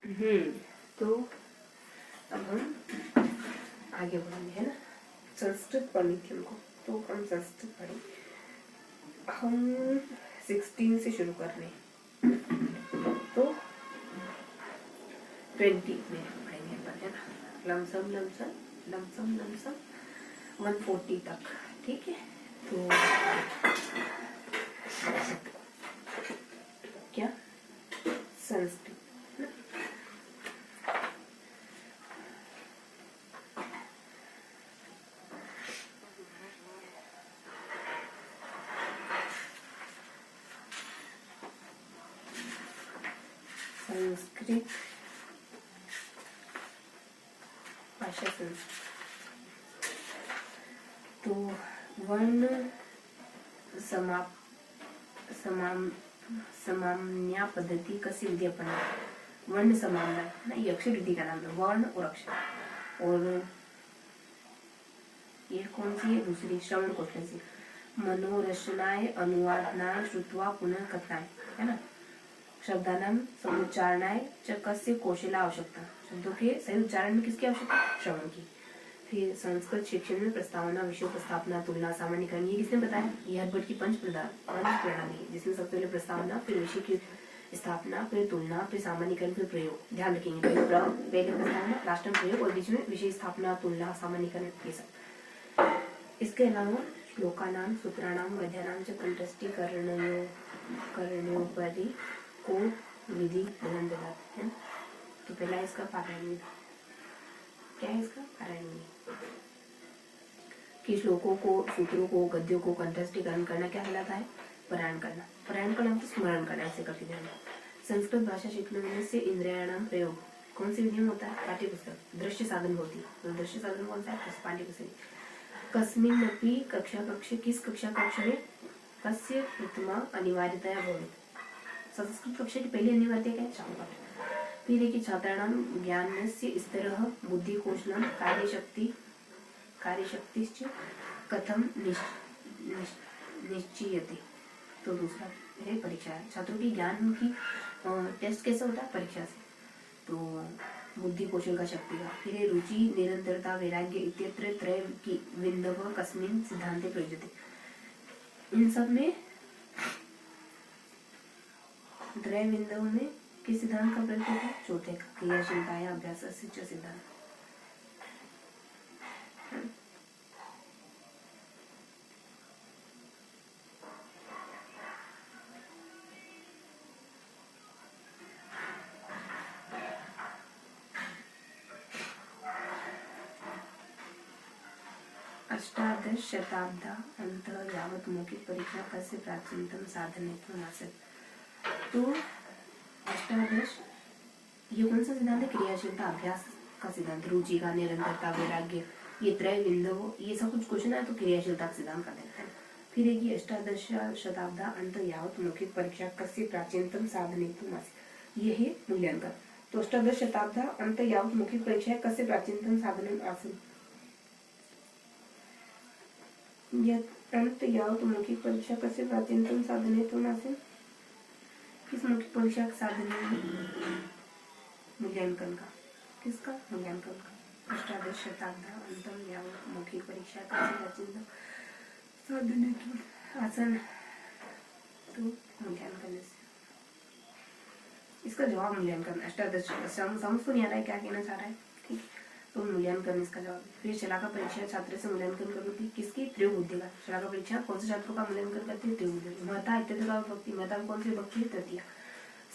तो अब हम आगे बढ़ेंगे, है ना। संस्कृत पढ़नी थी हमको, तो हम संस्कृत पढ़ेंगे। हम 16 से शुरू कर रहे हैं, तो 20 में पढ़ेंगे अपन, है ना। लमसम लमसम लमसम लमसम 140 तक, ठीक है। तो क्या संस्कृत, संस्कृत भाषा तो वर्ण समाम्या पद्धति कसी विधि अपना, वर्ण समाम्या ना, ये अक्षर विधि का नाम है, वर्ण और अक्षर। और ये कौन सी है, दूसरी श्रवण कौशल से, मनोरचनाय अनुवादनाय श्रुत्वा पुनः कथनाय, है ना। शब्दानाम समुच्चारणाय च कस्य कौशल आवश्यकता, शब्दों के सही उच्चारण में किसकी आवश्यकता, श्रवण की। फिर संस्कृत शिक्षण में प्रस्तावना, विषय उपस्थापना, तुलना, सामान्यीकरण, ये किसने बताया, ये हर्बर्ट की पंच प्रणाली है, जिसमें सबसे पहले प्रस्तावना, फिर विषय की स्थापना, फिर तुलना, फिर सामान्यीकरण, फिर प्रयोग। ध्यान रखेंगे, पहले प्रस्तावना, लास्ट में प्रयोग, और बीच में विषय स्थापना, तुलना, सामान्यीकरण, ये सब। इसके अलावा श्लोकानाम, सूत्राणाम, गद्यानाम च कंठस्थीकरणोपरि को विधि बदन ददाति है। तो पहला इसका पारायण, क्या है इसका पारायण, कि श्लोकों को, सूत्रों को, गद्यों को कंठस्थीकरण करना क्या कहलाता है, पारायण करना। पारायण करना तो स्मरण करना, ऐसे करके ध्यान। संस्कृत भाषा सीखने से इंद्रियाणाम प्रयोग कौन सी विधि में होता है, पाठ्य पुस्तक। दृश्य साधन होती है, तो दृश्य साधन कौन सा है, पाठ्य पुस्तक। कस्मिन् अपि कक्षा कक्ष, किस कक्षा कक्ष में, कस्य प्रथमा अनिवार्यतया भवेत्, संस्कृत कक्षा की पहली अनिवार्यता क्या है, शांत। फिर है कि छात्राणां ज्ञानस्य स्तरः बुद्धिकौशलं कार्यशक्तिश्च कथम निश्चीयते। तो दूसरा है परीक्षा, छात्रों की ज्ञान की टेस्ट कैसे होता है, परीक्षा से। तो बुद्धि कौशल का, शक्ति का। फिर है रुचि, निरंतरता, वैराग्य इत्यत्र त्रय की विंदव कस्मिन् सिद्धान्ते प्रयुज्यते। इन सब में त्रय विंदव में किस सिद्धांत का प्रयोग होता है, चौथे का, क्रियाशीलता या अभ्यास सिद्धांत। अष्टादश शताब्दा अंत यावत मौखिक परीक्षा कस्य प्राचीनतम साधनेत्वम् आसीत्। तो अष्टादश, ये कौन सा सिद्धांत है, क्रियाशीलता, अभ्यास का सिद्धांत, रुचि का, निरंतरता, वैराग्य, ये त्रय बिंदु, ये सब कुछ क्वेश्चन है, तो क्रियाशीलता का सिद्धांत का देते हैं। फिर है कि अष्टादश शताब्दा अंत यावत मौखिक परीक्षा कस्य प्राचीनतम साधनेत्वम् आसीत्, ये है मूल्यांकन। तो अष्टादश शताब्दा अंत यावत मौखिक परीक्षा कस्य प्राचीनतम साधनम् आसीत्, अंत यावत मौखिक परीक्षा कस्य प्राचीनतम साधनेत्वम् आसीत्, किस मौखिक परीक्षा का साधन है, मूल्यांकन का, किसका, मूल्यांकन का। अष्टादश शताब्दा अंतम यावत मौखिक परीक्षा कस्य प्राचीनतम साधनेत्वम् आसीत्, तो मूल्यांकन। इसका जवाब मूल्यांकन। अष्टादश समझ तो नहीं आ रहा है क्या कहना चाह रहा है, ठीक। तो मूल्यांकन इसका जवाब। फिर शलाका परीक्षा छात्र से मूल्यांकन करती है, किसकी, त्रय बुद्धि का। शलाका परीक्षा कौन से छात्रों का मूल्यांकन करती है, त्रय बुद्धि। महता इत्यादि का भक्ति, महता में कौन सी भक्ति है, तृतीया।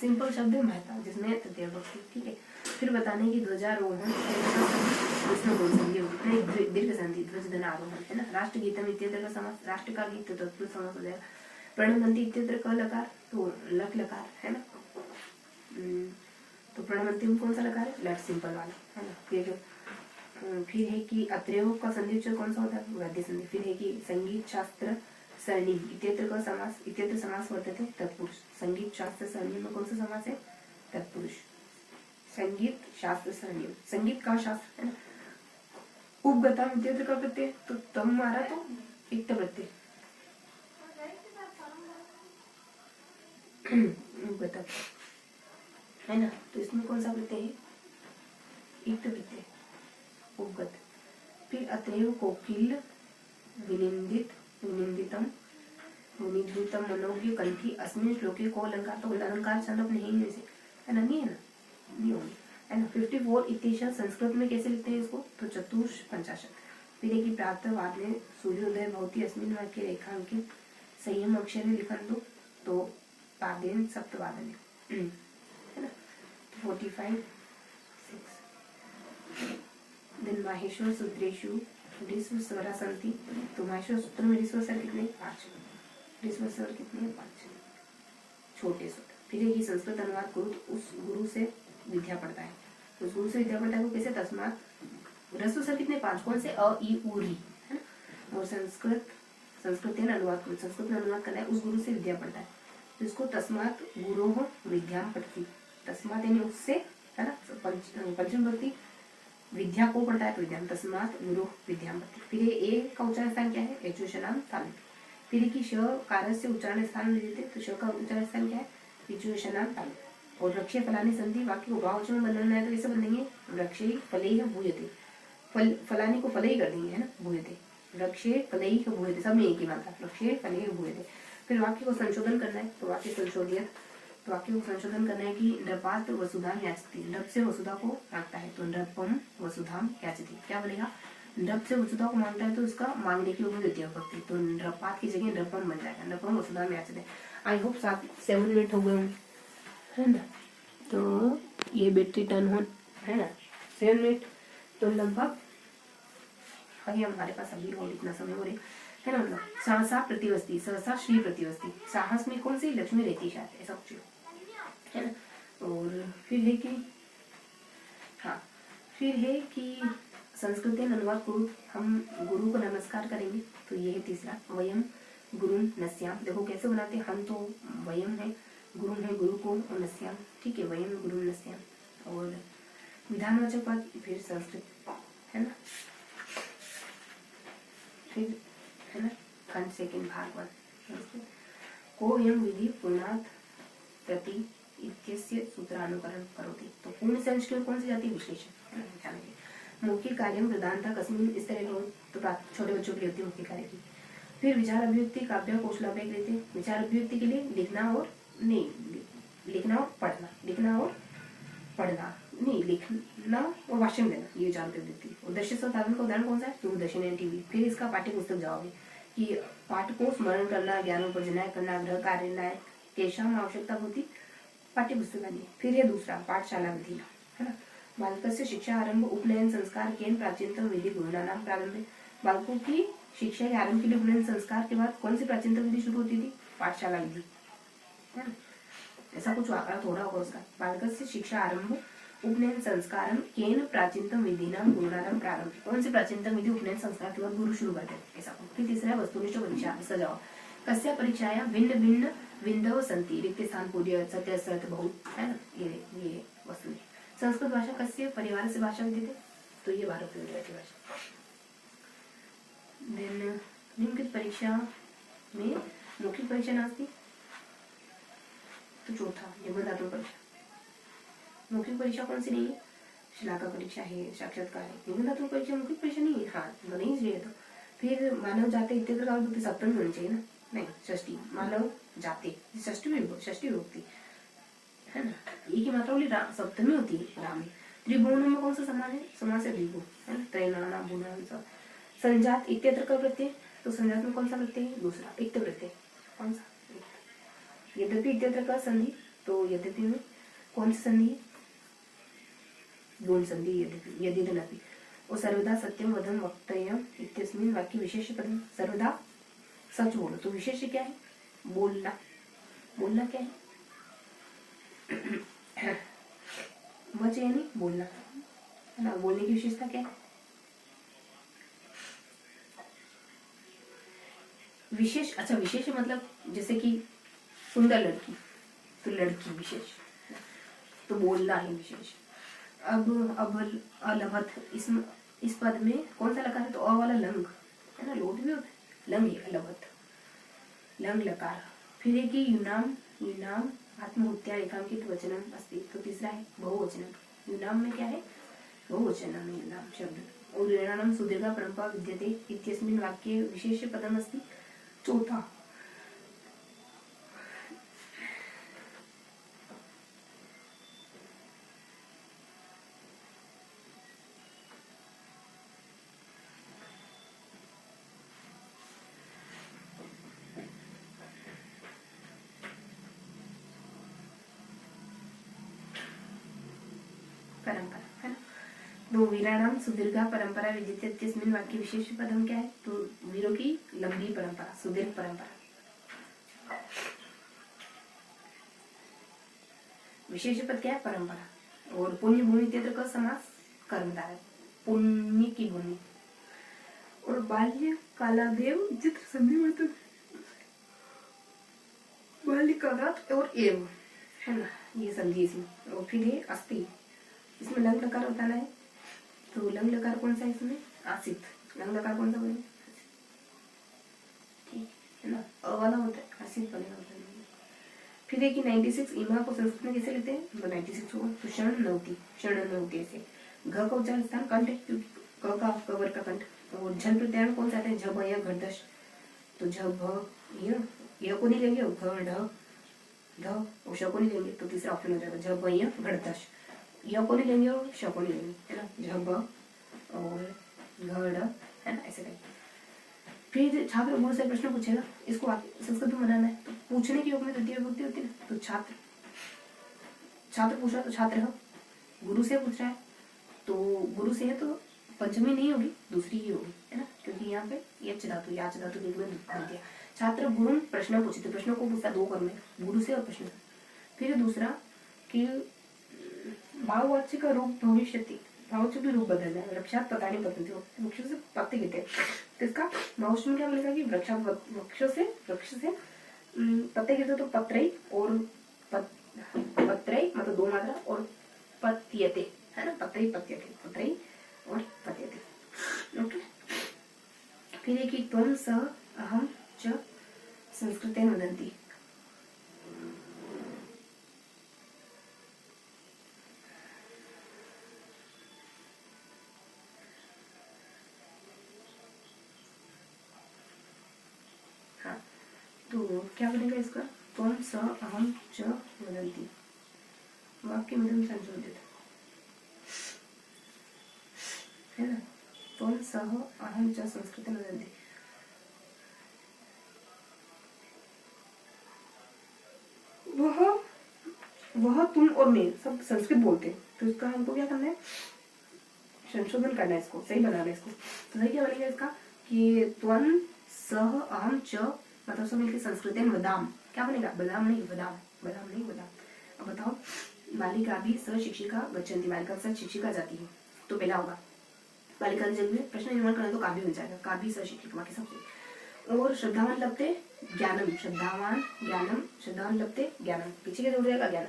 सिंपल शब्द है महता, जिसमें तृतीय भक्ति, ठीक है। फिर बताने की ध्वजारोहण दीर्घ संधि, ध्वज धन आरोहण, है ना। राष्ट्र गीतम इत्यत्र का समास, राष्ट्र का गीत तत्पुरुष समास हो जाएगा। प्रणवंती इत्यत्र का लकार, तो लट लकार, है ना। तो प्रणवंती में कौन सा लकार है, लट, सिंपल वाला, है ना। फिर है कि अत्रयो का संधि उच्चार कौन सा होता है, वैद्य संधि। फिर है कि संगीत शास्त्र सरणी इत्यत्र का समास, इत्यत्र समास वर्तते तत्पुरुष। संगीत शास्त्र सरणी में कौन सा समास है, तत्पुरुष। संगीत शास्त्र सरणी, संगीत का शास्त्र, है ना। उपगता इत्यत्र का प्रत्यय, तो तम मारा तो इक्त प्रत्यय, उपगता। है ना। तो इसमें कौन सा प्रत्यय है, इक्त प्रत्यय, उपगत। फिर अतएव कोकिल विनिंदित विनिंदितम विनिंदितम मनोज्ञ कंठी अस्मिन् श्लोके को अलंकार, तो अलंकार संदर्भ नहीं है इसे, है ना, नहीं है ना, नहीं होगी, है ना। 54 इत्येष संस्कृत में कैसे लिखते हैं इसको, तो चतुष पंचाशत। फिर एक प्रातः वादने सूर्योदय भवति अस्मिन् वाक्ये रेखांकित संयम अक्षर लिखन दो, तो पादेन सप्तवादने, है ना। 45 6 देन माहेश्वर सूत्रेषु ऋस्व स्वरा सन्ति, तो माहेश्वर सूत्र में ऋस्व स्वर कितने, 5, ऋस्व स्वर कितने, 5 छोटे स्वर। फिर ये संस्कृत अनुवाद गुरु, उस गुरु से विद्या पढ़ता है, उस गुरु से विद्या पढ़ता है वो कैसे, तस्मात ऋस्व स्वर कितने, 5, कौन से, अ ई उ री, है ना। और संस्कृत अनुवाद, संस्कृत में अनुवाद करना है, उस गुरु से विद्या पढ़ता है, तो इसको तस्मात गुरोः विद्यां पठति, तस्मात यानी उससे, है ना, पंचम विभक्ति विद्या को पढ़ता है तो विद्या, तस्मात गुरु विद्यां पठति। फिर ए का उच्चारण स्थान क्या है, एचुषणाम स्थान। फिर की श कारक से उच्चारण स्थान ले देते, तो श का उच्चारण स्थान क्या है, एचुषणाम स्थान। और वृक्षे फलानी संधि, वाक्य को बहुवचन में बनाना है तो कैसे बनेंगे, वृक्षे फलैः भूयते, फलानी को फलैः कर देंगे, है ना, भूयते, वृक्षे फलैः भूयते, सब में एक ही मात्रा, वृक्षे फलैः भूयते। फिर वाक्य को संशोधन करना है, तो वाक्य संशोधित, तो वाक्य को संशोधन करना है कि नृपात वसुधाम याचती, नृप से वसुधा को मांगता है, तो नृपम वसुधाम याचती, क्या बोलेगा, नृप से वसुधा को मांगता है तो उसका मांगने की द्वितीय विभक्ति, तो नृपात की जगह नृपम बन जाएगा, नृपम वसुधाम याचते। आई होप 7 मिनट हो गए होंगे, है ना। तो ये बैटरी टर्न हो, है ना, 7 मिनट, तो लगभग अभी हमारे पास अभी और इतना समय हो रही है ना, मतलब सहसा प्रतिवस्ती, सहसा श्री प्रतिवस्ती, साहस में कौन सी लक्ष्मी रहती है, ऐसा कुछ है ना। और फिर है कि, हाँ, फिर है कि संस्कृत अनुवाद गुरु, हम गुरु को नमस्कार करेंगे, तो ये है तीसरा, वयम गुरु नस्याम। देखो कैसे बनाते हैं, हम तो वयम है, गुरु है, गुरु को, और नस्याम, ठीक है, वयम गुरु नस्याम। और विधानवाचक पद फिर संस्कृत, है ना। फिर, है ना, खंड सेकंड भाग 1 को यम विधि पूर्णात् प्रति इत्यस्य सूत्रानुकरण करोति, तो पूर्ण से अंश की ओर कौन सी जाती है, विश्लेषण, है ना, जानेंगे। मौखिक कार्य प्रधानता कस्मिन्, इस तरह का, तो छोटे बच्चों के लिए होती है मौखिक कार्य की। फिर विचार अभिव्यक्ति काव्य कौशलाभ्यास लेते हैं, विचार अभिव्यक्ति के लिए लिखना और नहीं, लिखना और पढ़ना, लिखना और पढ़ना नहीं, लिखना और भाषण देना, ये विचार अभिव्यक्ति। उद्देश्य साधन का उदाहरण कौन सा है, दूरदर्शन टीवी। फिर इसका पाठ्य पुस्तक जवाब है कि पाठ को स्मरण करना, ज्ञानोपार्जन करना, गृह कार्य केशाम आवश्यकता होती, पाठ्य पुस्तकानी। फिर है दूसरा पाठशाला विधि, है ना। बालकस्य शिक्षा आरंभ उपनयन संस्कार केन प्राचीनतम विधि गुरुनानाम प्रारंभ, बालकों की शिक्षा के आरंभ के लिए उपनयन संस्कार के बाद कौन सी प्राचीनतम विधि शुरू होती थी, पाठशाला विधि, है ना। ऐसा कुछ आंकड़ा थोड़ा होगा उसका, बालकस्य शिक्षा आरंभ उपनयन संस्कार केन प्राचीनतम विधिनाम गुरुनानाम प्रारंभ, कौन सी प्राचीनतम विधि उपनयन संस्कार के बाद गुरु शुरू करते हैं, ऐसा। फिर तीसरा वस्तुनिष्ठ परीक्षा, इसका जवाब, कस्य परीक्षाया भिन्न भिन्न बिंदव संति, रिक्त स्थान पूर्य सत्य सत बहुत, है ना, ये वस्तु। संस्कृत भाषा कस्य परिवार से भाषा विद्यते, तो ये भारत की भाषा। देन निम्नलिखित परीक्षा में मौखिक परीक्षा नास्ति, तो चौथा निबंधात्मक परीक्षा। मौखिक परीक्षा कौन सी नहीं है, शलाका परीक्षा है, साक्षात्कार है, निबंधात्मक परीक्षा मौखिक परीक्षा नहीं है, हाँ, नहीं चाहिए। तो फिर मानव जाते इत्यादि का विभक्ति सप्तमी होनी चाहिए ना, नहीं, षष्ठी, मानव जाते, षष्ठी विभक्ति, है ना, एक ही मात्रा वाली सप्तमी होती है राम में। त्रिभुवन में कौन सा समान है, समास है द्विगु, है ना, त्रैनाना भुवन सब। संजात इत्यत्र का प्रत्यय, तो संजात में कौन सा प्रत्यय है, दूसरा इत्य प्रत्यय, कौन सा, यद्यपि इत्यत्र का संधि, तो यद्यपि में कौन सी संधि है, गुण संधि, यद्यपि, यद्यपि। और सर्वदा सत्यम वदम वक्तव्यम इत्यस्मिन् वाक्य विशेष पदम, सर्वदा सच बोलो, तो विशेष क्या है, बोलना, बोलना क्या है, वच यानी बोलना, है ना। बोलने की विशेषता क्या है, विशेष, अच्छा विशेष मतलब जैसे कि सुंदर लड़की, तो लड़की विशेष, तो बोलना है विशेष। अब अलभत, इस पद में कौन सा लकार है, तो अ वाला लंग, है ना, लोट भी होता है, लंग है, अलभत, लंग लकार। फिर है कि युनाम, युनाम आत्महत्या रेखांकित वचनम अस्ति। तो तीसरा है बहुवचनम। यूनाम में क्या है? बहुवचनम है यूनाम शब्द। और ऋणानाम सुदीर्घ परंपरा विद्यते इत्यस्मिन् वाक्ये विशेष पदम अस्ति। चौथा परंपरा है ना। तो वीराणाम सुदीर्घ परंपरा विदिते इत्यस्मिन् वाक्य विशेष पदम क्या है? तो वीरों की लंबी परंपरा, सुदीर्घ परंपरा। विशेष पद क्या है? परंपरा। और पुण्य भूमि इत्यत्र का समास कर्मधारय, पुण्य की भूमि। और बाल्य कालादेव चित्र संधि वर्तन, बाल्य कालात और एव है ना, ये संधि इसमें। और फिर ये अस्ति, इसमें लंग लकार होता है। तो लंग लकार कौन सा है इसमें? आसित। लंग लकार कौन सा बनेगा? ठीक है ना, अ वाला होता है, आसित बनेगा होता है। फिर देखिए 96 इमा को संस्कृत में कैसे लेते हैं? तो 96 होगा तो क्षण नवती, क्षण नवती ऐसे। घ का उच्चारण स्थान कंठ है, क्योंकि क का कवर का कंठ। और झल प्रत्यारण कौन सा आता है? झ भ य घटदश। तो झ भ य को नहीं लेंगे, घ ढ ध और श को नहीं लेंगे, तो तीसरा ऑप्शन हो जाएगा झ भ य घटदश। य को नहीं लेंगे और श को नहीं लेंगे, है ना, झ भ और घ ढ, है ना, ऐसे करेंगे। फिर छात्र गुरु से प्रश्न पूछेगा, इसको संस्कृत में बनाना है। तो पूछने के योग में द्वितीय विभक्ति होती है ना, तो छात्र, छात्र पूछ रहा है तो छात्र है। गुरु से पूछ रहा है तो गुरु से है तो पंचमी नहीं होगी, दूसरी ही होगी, है ना, क्योंकि यहाँ पे यच धातु, याच धातु के रूप में दिया। छात्र गुरु प्रश्न पूछते, प्रश्नों को पूछता दो कर्म है, गुरु से और प्रश्न। फिर दूसरा कि भाववाच्य का रूप भविष्यति, भाववाच्य भी रूप बदल जाए। वृक्षात पतानी पतंति, वृक्षों से पत्ते गिरते हैं, तो इसका भाववाच्य में क्या बनेगा कि वृक्ष से पत्ते गिरते तो पत्रई और पत्रई मतलब दो मात्रा, और पत्यते, है ना, पत्रई पत्यते, पत्रई और पत्यते। ओके। फिर एक ही त्वं स अहम च संस्कृतेन वदन्ति। हाँ, तो क्या बनेगा इसका? त्वं स अहम च वदन्ति, वाक्य में संशोधित है ना। त्वं सह अहम च संस्कृतेन वदन्ति, वह तुम और मैं सब संस्कृत बोलते हैं, तो इसका हमको क्या करना है? संशोधन करना है, इसको सही बनाना है इसको। तो सही क्या बनेगा इसका कि त्वं सह अहम च मतलब सब मिलकर संस्कृतेन वदाम, क्या बनेगा? बदाम नहीं बदाम, बदाम नहीं बदाम। अब बताओ, बालिका भी स शिक्षिका गच्छन्ति, बालिका के साथ शिक्षिका जाती है, तो पहला होगा बालिका की जगह में प्रश्न निर्माण करना, तो काव्य बन जाएगा, काव्य स शिक्षिका, बाकी सबसे। और श्रद्धावान लभते ज्ञानम, श्रद्धावान ज्ञानम, श्रद्धावान लभते ज्ञानम, पीछे क्या हो जाएगा? ज्ञानम।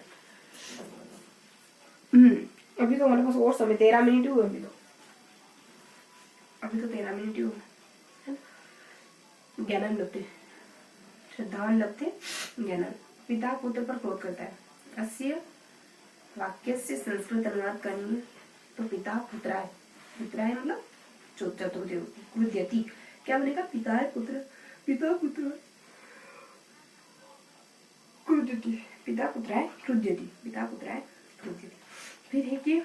अभी तो हमारे पास और समय 13 मिनट हुए, अभी तो 13 मिनट हुए। ज्ञानम लभते, श्रद्धावान लभते ज्ञानम। पिता पुत्र पर क्रोध करता है, अस्य वाक्यस्य संस्कृत अनुवाद करनी है, तो पिता पुत्राय, पुत्राय मतलब चतुर्थी, क्रुध्यति, क्या बनेगा? पिता है पुत्र, पिता पुत्र क्रुध्यति, पिता पुत्राय क्रुध्यति, पिता पुत्राय क्रुध्यति। फिर है कि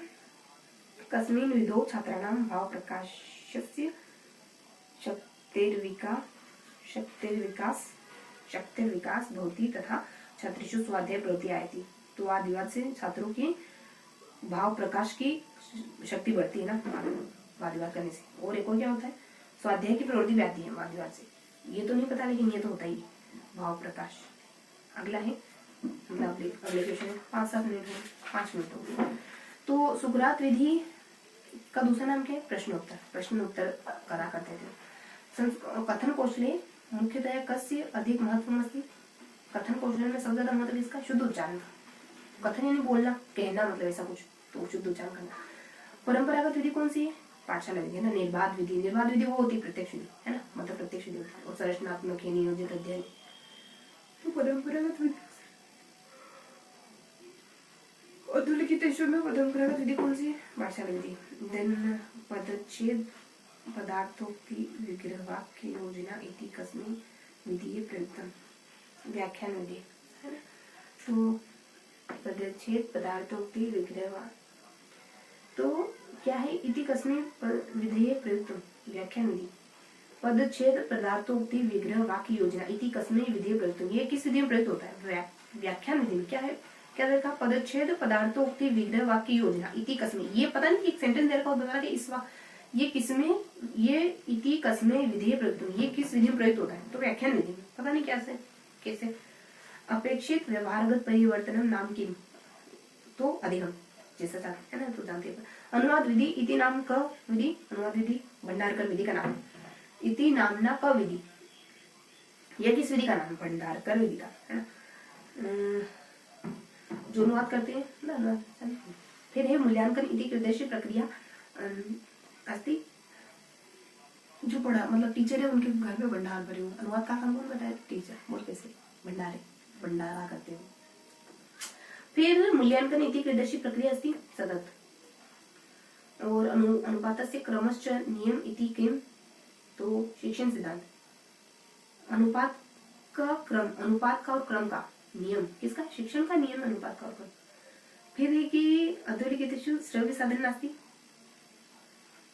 कस्मिन् विधौ छात्राणां भाव प्रकाशस्य शक्तिर्विकास भवति तथा छात्रेषु स्वाध्याय प्रवृत्ति आयति। तो वाद विवाद से छात्रों की भाव प्रकाश की शक्ति बढ़ती है ना, वाद विवाद करने से। और एक और क्या होता है? स्वाध्याय की प्रवृत्ति भी आती है वाद विवाद से। ये तो नहीं पता, लेकिन ये तो होता ही भाव प्रकाश। अगला है अगले क्वेश्चन है 5-7 मिनट में, 5 मिनट हो गए। तो सुकरात विधि का दूसरा नाम क्या है? प्रश्नोत्तर, प्रश्नोत्तर करा करते थे। कथन कौशले मुख्यतया कस्य अधिक महत्व अस्ति? कथन कौशल में सबसे ज्यादा मतलब इसका शुद्ध उच्चारण। कथन यानी बोलना, कहना, मतलब ऐसा कुछ, तो शुद्ध उच्चारण करना। परंपरागत विधि कौन सी है? पाठशाला विधि है ना। निर्बाध विधि, निर्बाध विधि वो होती है प्रत्यक्ष विधि, है ना, मतलब प्रत्यक्ष विधि होती है। और संरचनात्मक है, नियोजित अध्ययन। तो परंपरागत विधि शिशु में प्रथम विधि कौन सी है? पाठशाला विधि। देन पदच्छेद पदार्थोक्ति विग्रह वाक्य योजना इति कस्मिन् विधिये प्रयुक्तम्, व्याख्यान विधि है ना। तो पदच्छेद पदार्थोक्ति विग्रह वाक्य, तो क्या है? इति कस्मिन् विधिये प्रयुक्तम्, व्याख्यान विधि। पदच्छेद पदार्थोक्ति विग्रह वाक्य योजना इति कस्मिन् विधिये प्रयुक्तम्, ये किस विधि में प्रयुक्त होता है? व्याख्यान विधि में। क्या है? क्या देखा? पदच्छेद पदार्थोक्ति विग्रह वाक्य योजना इति कस्मिन्, ये पता नहीं एक सेंटेंस दे रखा होता है कि इस ये किसमें, ये इति कस्मिन् विधिये प्रयुक्तम्, ये किस विधि में प्रयुक्त होता है? तो व्याख्यान विधि में। पता नहीं कैसे। अपेक्षित व्यवहारगत परिवर्तनम नाम किम, तो अधिगम, जैसा है ना, तो जानते हैं। अनुवाद विधि इति नाम क विधि, अनुवाद विधि भंडारकर विधि का नाम। इति नामना क विधि, यह किस विधि का नाम? भंडारकर विधि का, है ना। जो अनुवाद करते हैं ना, अनुवाद। फिर है मूल्यांकन इति उद्देश्य प्रक्रिया अस्ति, जो पढ़ा मतलब टीचर है उनके घर में भंडार भरे हुए। अनुवाद का काम कौन बताया? टीचर। बोल कैसे? भंडारा करते हैं। फिर मूल्यांकन इति उद्देश्य प्रक्रिया अस्ति सतत, और अनुपातस्य क्रमश्च नियम इति किम, तो शिक्षण सिद्धांत। अनुपात का और क्रम का नियम, किसका? शिक्षण का नियम, अनुपात का और क्रम। फिर है कि अधोलिखितेषु श्रव्य साधन नास्ति,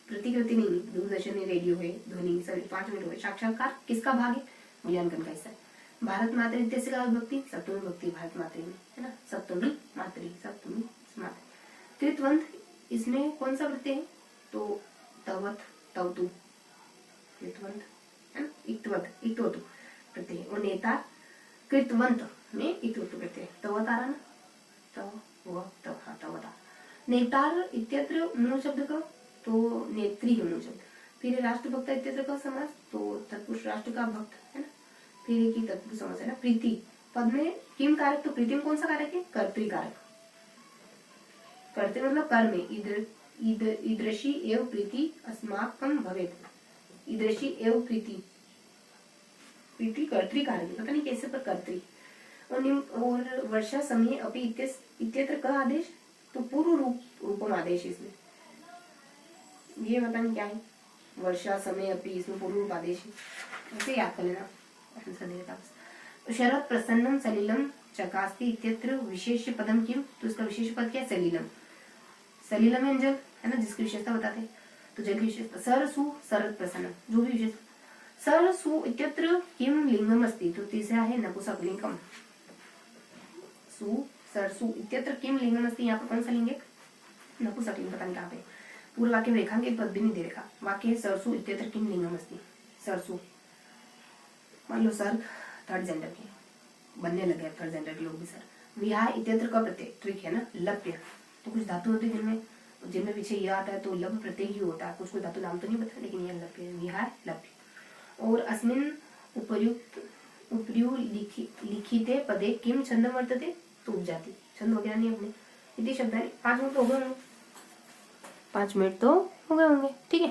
प्रतिकृति नहीं, दूरदर्शन है, रेडियो है, ध्वनि, सभी 5 मिनट हुए। साक्षात्कार किसका भाग है? मूल्यांकन का हिस्सा है। भारत मातृ इत्यस्य का विभक्ति, सप्तमी विभक्ति भारत मातृ में, है ना, सप्तमी मातृ, सप्तमी मातृ। कृतवंत, इसमें कौन सा प्रत्यय है? तो तवत, तवतु, कृतवंत, है ना, इक्तवतु प्रत्यय। और नेता, कृतवंत में इक्तवतु प्रत्यय। तवत आ रहा ना, तवता। नेतार इत्यत्र मूल शब्द का, तो नेत्री है मूल शब्द। फिर राष्ट्रभक्त इत्यत्र का समास, तो तत्पुरुष राष्ट्र का भक्त, है ना। फिर एक ही तत्पुरुष समास है ना। प्रीति पद में किम कारक, तो प्रीति में कौन सा कारक है? कर्तृकारक। कर्तृ मतलब कर्म में, ईदृशी एव प्रीति अस्माकं भवेत्, ईदृशी एव प्रीति, प्रीति कर्तृकारक, पता नहीं कैसे, पर कर्तृ। और वर्षा समय अपि इत्यत्र का आदेश, तो पूर्व रूपम आदेश इसमें, ये पता नहीं क्या है। वर्षा समय अपि, इसमें पूर्व रूप आदेश है, ऐसे याद कर लेना, आंसर दे देता। शरद प्रसन्नम सलिलम चकास्ति इत्यत्र विशेष पदम किम, तो इसका विशेष पद क्या है? सलिलम। सलिलम है जल, है ना, जिसकी विशेषता बताते हैं, तो जल की विशेषता। सरसु शरद प्रसन्नम, जो भी विशेष। सरसु इत्यत्र किम लिंगम अस्ति, तो तीसरा है नपुंसकलिंगम। सरसु इत्यत्र किम लिंगम अस्ति, यहाँ पर कौन सा लिंग है? नपुंसकलिंग, पता नहीं कहाँ पे। पूरे वाक्य में रेखांकित एक पद भी नहीं दे रखा। वाक्य है सरसु इत्यत्र किम लिंगम अस्ति, सरसु। मान लो सर थर्ड जेंडर के बनने लगे, थर्ड जेंडर के लोग भी सर। विहाय इत्यत्र का प्रत्यय, ट्रिक है ना, लप्य। तो कुछ धातु होते हैं जिनमें पीछे यह आता है, तो लप प्रत्यय ही होता है। कुछ धातु नाम तो नहीं पता, लेकिन यह लप्य है, विहाय लप्य। और अस्मिन् उपर्युक्त लिखिते पदे किम छंद वर्तते, तो उपजाति छंद वगैरह नहीं अपने। इति शब्द 5 मिनट तो हो गए होंगे, 5 मिनट तो हो गए होंगे, ठीक है।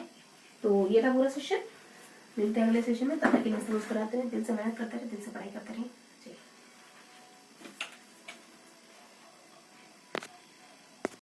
तो ये था पूरा सेशन। मिलते हैं अगले सेशन में, तब तक के लिए मुस्कुराते रहे, दिल से मेहनत करते रहे, दिल से पढ़ाई करते रहे।